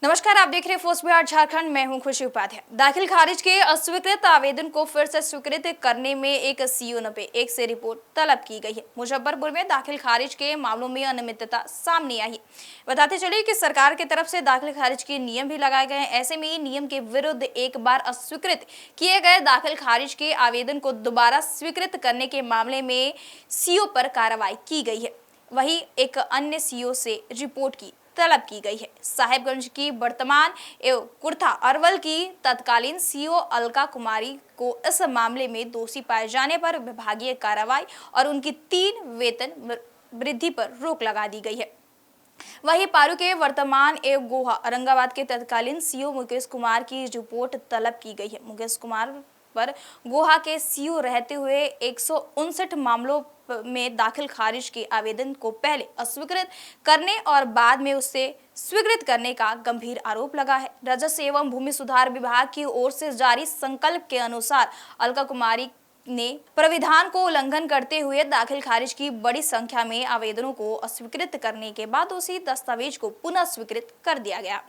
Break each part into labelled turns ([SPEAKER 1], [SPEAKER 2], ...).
[SPEAKER 1] नमस्कार, आप देख रहे हैं फोर्स बिहार झारखंड। मैं हूं खुशी उपाध्याय। दाखिल खारिज के अस्वीकृत आवेदन को फिर से स्वीकृत करने में एक सीओ 91 से रिपोर्ट तलब की गई है। मुजफ्फरपुर में दाखिल खारिज के मामलों में अनियमितता सामने आई है। बताते चले कि सरकार की तरफ से दाखिल खारिज के नियम भी लगाए गए हैं। ऐसे में नियम के विरुद्ध एक बार अस्वीकृत किए गए दाखिल खारिज के आवेदन को दोबारा स्वीकृत करने के मामले में सीओ पर कार्रवाई की गई है। वहीं एक अन्य सीओ से रिपोर्ट की तलब की गई है। साहेबगंज की वर्तमान एवं कुर्था अरवल की तत्कालीन सीओ अलका कुमारी को इस मामले में दोषी पाए जाने पर विभागीय कार्रवाई और उनकी 3 वेतन वृद्धि पर रोक लगा दी गई है। वहीं पारू के वर्तमान एवं गोहा औरंगाबाद के तत्कालीन सीओ मुकेश कुमार की रिपोर्ट तलब की गई है। मुकेश कुमार पर गोहा के सीओ रहते हुए 159 मामलों में दाखिल खारिज के आवेदन को पहले अस्वीकृत करने और बाद में उसे स्वीकृत करने का गंभीर आरोप लगा है। राजस्व एवं भूमि सुधार विभाग की ओर से जारी संकल्प के अनुसार अलका कुमारी ने प्राविधान को उल्लंघन करते हुए दाखिल खारिज की बड़ी संख्या में आवेदनों को अस्वीकृत करने के बाद उसी दस्तावेज को पुनः स्वीकृत कर दिया गया।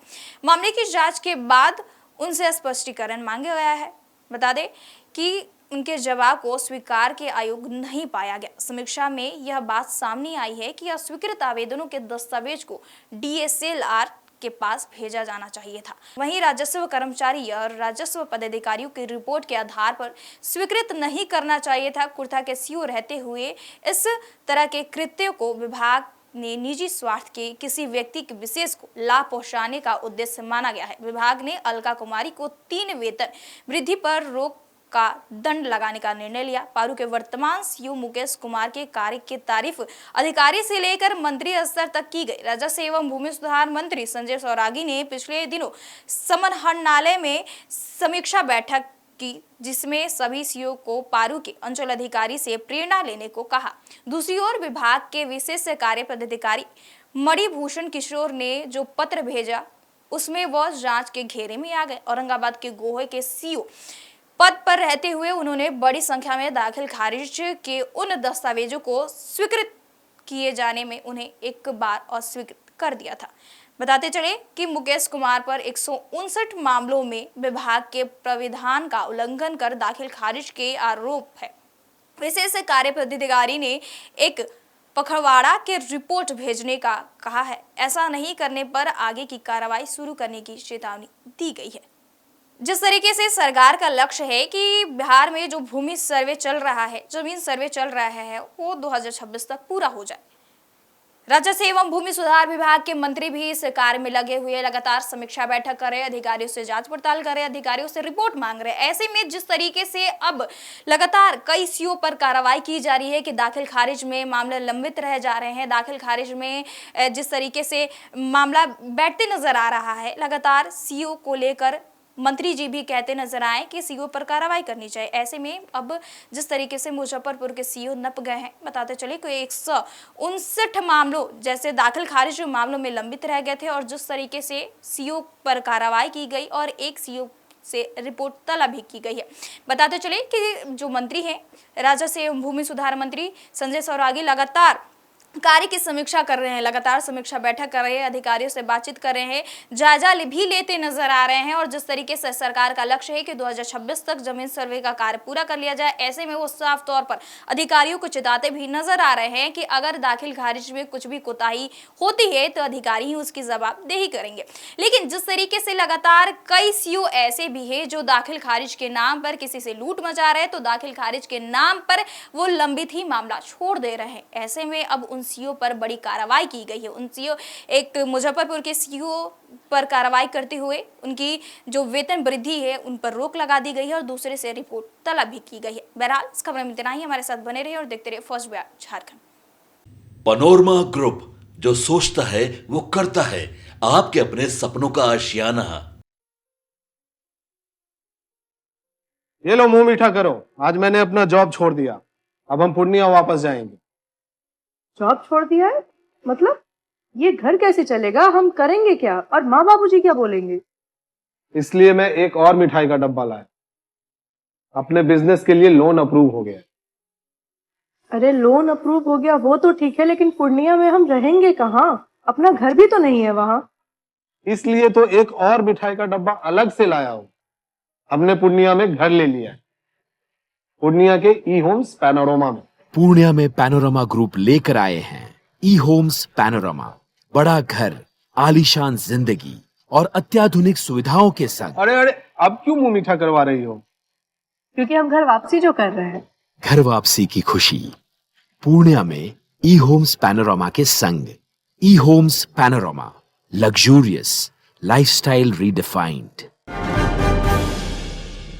[SPEAKER 1] मामले की जांच के बाद उनसे स्पष्टीकरण मांगा गया है। बता दें कि उनके जवाब को स्वीकार के आयोग नहीं पाया गया। समीक्षा में यह बात सामने आई है कि अस्वीकृत आवेदनों के दस्तावेज को डीएसएलआर के पास भेजा जाना चाहिए था। वहीं राजस्व कर्मचारी और राजस्व पदाधिकारियों की रिपोर्ट के आधार पर स्वीकृत नहीं करना चाहिए था। कुर्था के सीओ रहते हुए इस तरह के कृत्यों को विभाग ने निजी स्वार्थ के किसी व्यक्ति के विशेष को लाभ पहुंचाने का उद्देश्य माना गया है। विभाग ने अलका कुमारी को 3 वेतन वृद्धि पर रोक का दंड लगाने का निर्णय लिया। पारू के वर्तमान सीओ मुकेश कुमार के कार्य की तारीफ अधिकारी से लेकर मंत्री स्तर तक की गई। राजस्व एवं भूमि सुधार मंत्री संजय सौरागी ने पिछले दिनों समन्वय में समीक्षा बैठक की, जिसमें सभी सीओ को पारू के अंचल अधिकारी से प्रेरणा लेने को कहा। दूसरी ओर विभाग के विशेष कार्य पदाधिकारी मणिभूषण किशोर ने जो पत्र भेजा उसमें वह जांच के घेरे में आ गए। औरंगाबाद के गोहे के सीओ पद पर रहते हुए उन्होंने बड़ी संख्या में दाखिल खारिज के उन दस्तावेजों को स्वीकृत किए जाने में उन्हें एक बार अस्वीकृत कर दिया था। बताते चले कि मुकेश कुमार पर 159 मामलों में विभाग के प्राविधान का उल्लंघन कर दाखिल खारिज के आरोप है। विशेष कार्य पदाधिकारी ने एक पखवाड़ा के रिपोर्ट भेजने का कहा है। ऐसा नहीं करने पर आगे की कार्रवाई शुरू करने की चेतावनी दी गई है। जिस तरीके से सरकार का लक्ष्य है कि बिहार में जो भूमि सर्वे चल रहा है, जमीन सर्वे चल रहा है, वो 2026 तक पूरा हो जाए। राजस्व एवं भूमि सुधार विभाग के मंत्री भी इस कार्य में लगे हुए लगातार समीक्षा बैठक कर रहे, अधिकारियों से जांच पड़ताल कर रहे, अधिकारियों से रिपोर्ट मांग रहे। ऐसे में जिस तरीके से अब लगातार कई सीओ पर कार्रवाई की जा रही है कि दाखिल खारिज में मामले लंबित रह जा रहे हैं, दाखिल खारिज में जिस तरीके से मामला बैठते नजर आ रहा है, लगातार सीओ को लेकर मंत्री जी भी कहते नजर आए कि सीओ पर कार्रवाई करनी चाहिए। ऐसे में अब जिस तरीके से मुजफ्फरपुर के सीओ नप गए हैं, बताते चले कि 159 मामलों जैसे दाखिल खारिज मामलों में लंबित रह गए थे और जिस तरीके से सीओ पर कार्रवाई की गई और एक सीओ से रिपोर्ट तलब भी की गई है। बताते चले कि जो मंत्री हैं, राजस्व एवं भूमि सुधार मंत्री संजय सौरागी लगातार कार्य की समीक्षा कर रहे हैं, लगातार समीक्षा बैठक कर रहे हैं, अधिकारियों से बातचीत कर रहे हैं, जायजा भी लेते नजर आ रहे हैं। और जिस तरीके से सरकार का लक्ष्य है कि 2026 तक जमीन सर्वे का कार्य पूरा कर लिया जाए, ऐसे में वो साफ तौर पर अधिकारियों को चिताते भी नजर आ रहे हैं कि अगर दाखिल खारिज में कुछ भी कोताही होती है तो अधिकारी ही उसकी जवाबदेही करेंगे। लेकिन जिस तरीके से लगातार कई सीओ ऐसे भी है जो दाखिल खारिज के नाम पर किसी से लूट मचा रहे, तो दाखिल खारिज के नाम पर वो लंबित ही मामला छोड़ दे रहे हैं। ऐसे में अब सीओ पर बड़ी कार्रवाई की गई है। उन सीओ, एक मुजफ्फरपुर के सीओ पर कार्रवाई करते हुए उनकी जो वेतन वृद्धि है उन पर रोक लगा दी गई है और दूसरे से रिपोर्ट तलब भी की गई है। बहरहाल इस खबर में इतना ही। हमारे साथ बने रहिए और देखते रहिए first Bihar Jharkhand.
[SPEAKER 2] Panorama group, जो सोचता है वो करता है। आपके अपने सपनों का आशियाना।
[SPEAKER 3] ये लो, मुंह मीठा करो। आज मैंने अपना जॉब छोड़ दिया। अब हम पूर्णिया वापस जाएंगे।
[SPEAKER 4] जॉब छोड़ दिया है? मतलब ये घर कैसे चलेगा? हम करेंगे क्या? और माँ बाबूजी क्या बोलेंगे?
[SPEAKER 3] इसलिए मैं एक और मिठाई का डब्बा लाया। अपने बिजनेस के लिए लोन अप्रूव हो गया।
[SPEAKER 4] अरे लोन अप्रूव हो गया वो तो ठीक है, लेकिन पूर्णिया में हम रहेंगे कहाँ? अपना घर भी तो नहीं है वहाँ।
[SPEAKER 3] इसलिए तो एक और मिठाई का डब्बा अलग से लाया हूं। हमने पूर्णिया में घर ले लिया है, पूर्णिया के ई होम्स पैनोरमा में।
[SPEAKER 5] पूर्णिया में पैनोरमा ग्रुप लेकर आए हैं ई होम्स पैनोरमा, बड़ा घर, आलीशान जिंदगी और अत्याधुनिक सुविधाओं के संग।
[SPEAKER 3] अरे अरे, अब क्यों मुंह मीठा करवा रही हो?
[SPEAKER 4] क्योंकि हम घर वापसी जो कर रहे हैं।
[SPEAKER 5] घर वापसी की खुशी पूर्णिया में ई होम्स पैनोरमा के संग। ई Homes Panorama, luxurious lifestyle redefined.